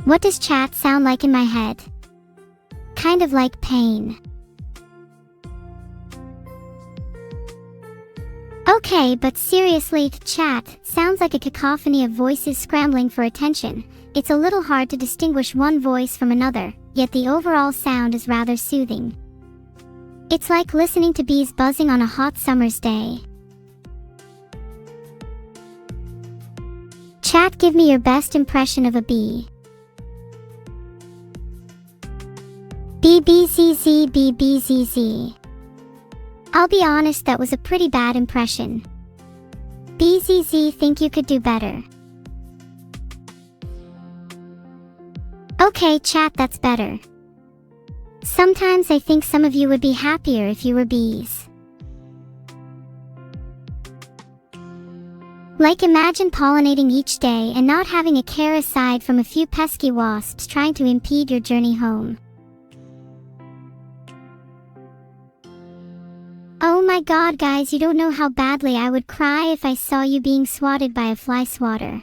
What does chat sound like in my head? Kind of like pain. Okay, but seriously, chat sounds like a cacophony of voices scrambling for attention. It's a little hard to distinguish one voice from another, yet the overall sound is rather soothing. It's like listening to bees buzzing on a hot summer's day. Chat, give me your best impression of a bee. BBZZ BBZZ. I'll be honest, that was a pretty bad impression. BZZ, think you could do better. Okay, chat, that's better. Sometimes I think some of you would be happier if you were bees. Like, imagine pollinating each day and not having a care aside from a few pesky wasps trying to impede your journey home. Oh my god, guys, you don't know how badly I would cry if I saw you being swatted by a fly swatter.